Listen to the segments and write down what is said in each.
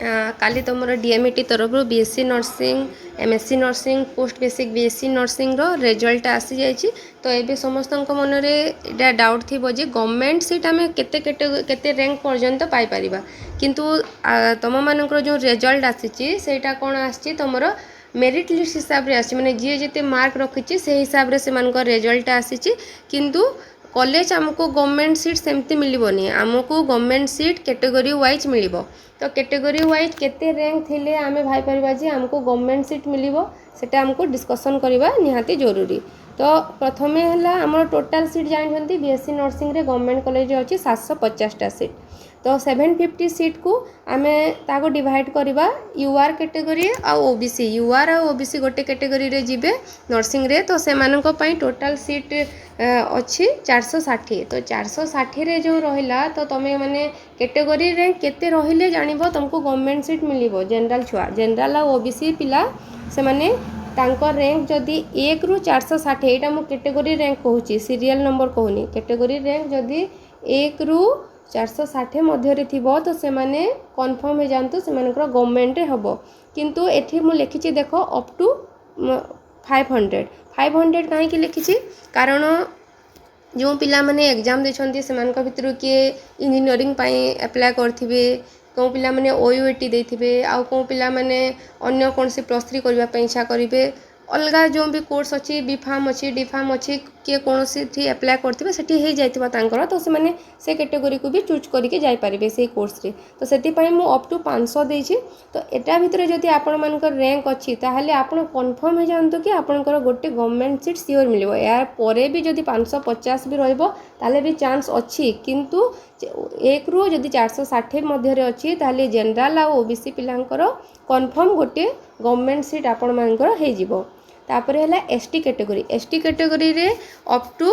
काली तुम डीएमईटी तरफ BSc nursing MSc nursing post basic BSc nursing रो रिजल्ट आसी जाइए। तो ये समस्त मन में डाउट थी जे गवर्नमेंट सीट आम केते रैंक पर्यंत पाइपर किंतु तुम मान जो रिजल्ट आसी सेटा कौन आसी तुम मेरिट लिस्ट हिसाब से आसी माने जी जिते मार्क रखी से हिसाब से रिजल्ट आसी किंतु कॉलेज आमको गवर्नमेंट सीट सेमती मिलबनी आमको गवर्नमेंट सीट कैटेगरी वाइज मिल तो कैटेगरी वाइज केते रैंक थिले आमे भाई परिबा जे हमको गवर्नमेंट सीट मिलिबो सेटा हमको डिस्कशन करबा निहाती जरूरी। तो प्रथमे हला हमर टोटल सीट जानछंती बीएससी नर्सिंग रे गवर्नमेंट कॉलेज अछि 750 टा सीट। तो 750 सीट को आमे ताको डिवाइड करबा यूआर कैटेगरी आ ओबीसी यूआर आ ओबीसी गोटे कैटेगरी रे जिबे नर्सिंग रे। तो से मानको पई टोटल सीट अच्छी 460। तो 460 रे जो रहिला तो तमे माने कैटेगरी रे केते रहिले जानिबो तुमको गवर्नमेंट सीट मिलिबो। जनरल छुआ जनरल आ ओबीसी पिला से माने तांको रैंक जदि 1 रु 460 एटा मो कैटेगरी रैंक कहूची सीरियल नंबर कहूनी कैटेगरी रैंक जदि 1 रु 460 मध्य थीबो तो से माने कन्फर्म हो जानतु से मानकर गवर्नमेंट रे हबो। किंतु एठी मु लिखिची देखो अप टू 500 कहीं लिखिची कारण जो पिला माने एग्जाम देछंती से मानक भितर किए इंजीनियरिंग पाई अप्लाई करथिबे कौ पिला माने ओयूएटी देथिबे आउ कौ पिला माने अन्य कोनसी +3 करबा पे इच्छा करिवे अलगा जो भी कोर्स अच्छी बीफार्म अच्छी डीफार्म अच्छी किए कौन सी अप्लाई करते सेठी हो जाइथिबा तांकर तो से माने से कैटेगरी को भी चूज करके जाई परिबे से कोर्स रे। तो सेति पई मु अप टू 500 देछि। तो एटा भितर जदि आपण मानकर रैंक अच्छी ताहले आपण कंफर्म हो जानतो कि आपनकर गोटे गवर्नमेंट सीट सियोर मिलिबो। यार परे भी जदि 550 भी रहइबो ताहले भी चांस अच्छी किंतु 1 रु जदि 460 मध्य रे अच्छी ताहले जनरल आ ओबीसी पिलांकर कंफर्म गोटे गवर्नमेंट सीट आपण मानकर हे जिवो। तापर है एसटी कैटेगरी रे अप टू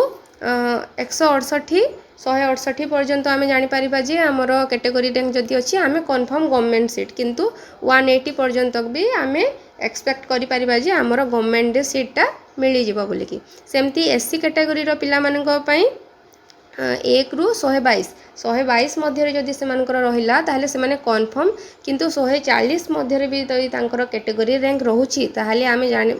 168 पर्यंत आम जापर जे आमर कैटेगरी रैंक जदि अच्छी आम कन्फर्म गवर्नमेंट सीट किंतु 180 पर्यंत भी आम एक्सपेक्ट करिपरिबा जे आमर गवर्नमेंट सीटा मिल जिवो बोलिकी। सेमती एससी कैटेगरी रो पिला माननक पई 1 रु 122 मध्य जदि से रहिला ताहले से माने कन्फर्म किंतु 140 मध्य भी तांकर कैटेगरी रैंक रहउची ताहले आमे जानि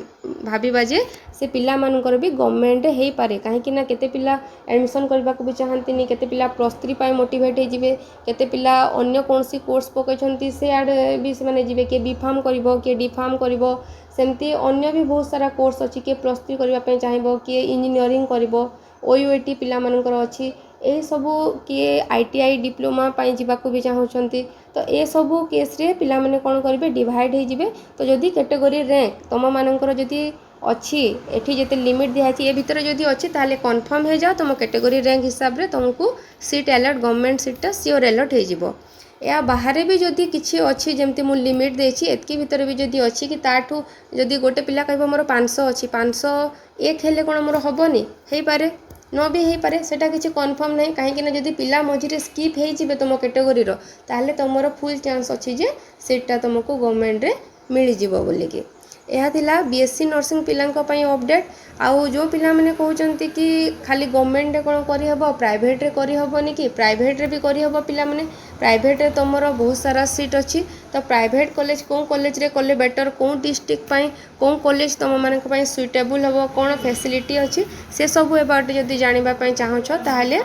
भाबिबा जे से पिला मानकर भी गवर्नमेंट हेई पारे काहे ना केते पिला एडमिशन करबा को भी चाहंतिनी केते पिला +3 पाई मोटिवेट हे जिवे केते पिला अन्य कोनसी कोर्स पकैछंती से आड भी से माने जिवे के बीफार्म करिवो के डीफार्म करिवो सेमती अन्य भी बहुत सारा कोर्स अछि के +3 करबा पे चाहेबो के इंजीनियरिंग करिवो ओयूएटी पिला मानकर अछि ए सबू किए आईटीआई डिप्लोमा पाई जीवाको भी चाहूँगी। तो ए सबू केस रे पिला माने कौन करेंगे डिवाइड हो जिवे। तो जदि कैटेगरी रैंक तुम मानकर जदि अच्छी एठी जेते लिमिट दिखाई ए भितर जदि अच्छी ताले कन्फर्म हो जाओ तुम कैटेगरी रैंक हिसाब रे तुमको सीट अलॉट गवर्नमेंट सीटा सियोर अलॉट हो जिवो। या बाहर भी जदि किसी अच्छी जमती मु लिमिट देछि एतकी भितर भी जदि अच्छी कि ताठू जदि गोटे पिला कहबो मोर 500 अच्छी 501 हेले कोन मोर हबनी हेई पारे न भी हो पारे सेटा किसी कन्फर्म नहीं कहीं जदि पिला मझे स्किप हो तुम कैटेगरी ताहले तुमर फुल चांस अच्छी जे सीटा तुमको गवर्नमेंट रे मिल जिवो बोलिकी। यह थिला बीएससी नर्सिंग पिलांको पई अपडेट। आउ जो पिला माने कहउचंती कि खाली गवर्नमेंट रे कोन करि हबो प्राइवेट रे करि हबोनी कि प्राइवेट रे भी करि हबो पिला माने प्राइवेट रे तुमर बहुत सारा सीट अच्छी। तो प्राइवेट कॉलेज कौन कॉलेज रे कले बेटर कौन डिस्ट्रिक्ट पई कौन कॉलेज तुम मानक पई सुइटेबल हबो कौन फैसिलिटी अच्छी से सब एबाउट जदि जानिबा पई चाहछो ताहले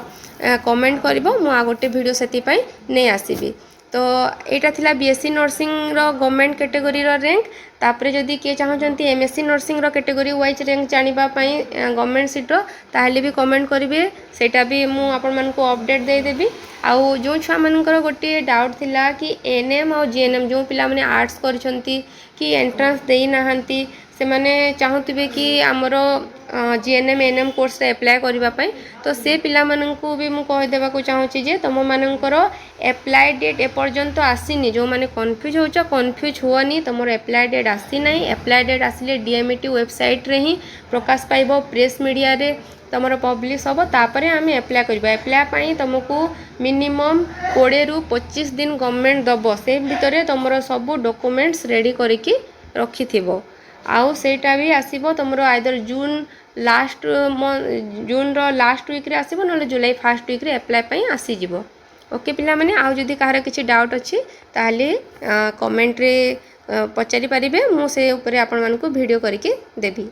कमेंट करिवो मु आ गोटे वीडियो सेति पई नै आसीबी। तो यहाँ थिला बीएससी नर्सिंग रो गवर्नमेंट कैटेगरी रो रैंक। तापरे जदि किए चाहते एमएससी नर्सिंग रो कैटेगरी वाइज रैंक जानिबा पई गवर्नमेंट सीट रो ताहले भी कमेंट करिवे सेटा भी मु आपन मन को अपडेट दे देबी। आउ जो छुआ मानकर गोटे डाउट थिला कि एनएम और जीएनएम जो पिला माने आर्ट्स करछंती कि एंट्रेंस देई नाहंती से माने चाहूतिबे कि हमरो जीएनएम एनएम कोर्स रे अप्लाई करबा पई। तो से पिला माननकु भी मु कहि देबा को चाहूची जे तुम मानकर अप्लाई डेट ए पर्यंत आसीनी जो माने कंफ्यूज होचो कंफ्यूज होनी तुमर अप्लाई डेट आसी नहीं। अप्लाई डेट आसिले डीएमईटी वेबसाइट रे ही प्रकाश पाइबो प्रेस मीडिया रे तुमर पब्लिश हम तापर आम अप्लाई करबा। अप्लाई पाई तुमको मिनिमम 20 रु 25 दिन गवर्नमेंट दबो से भितर तुमर सब डॉक्यूमेंट्स रेडी करके रखी थिबो। आउ सेटा भी आसीबो तुमरो आइदर जून रो लास्ट वीक रे आसीबो न जुलाई फर्स्ट वीक रे अप्लाई पई आसी जिवो। ओके पिला माने आउ जदि कहार किसी डाउट अच्छी ताहले कमेंट रे पचारि पारिबे मु से ऊपर आपण मानकु वीडियो करके देबी।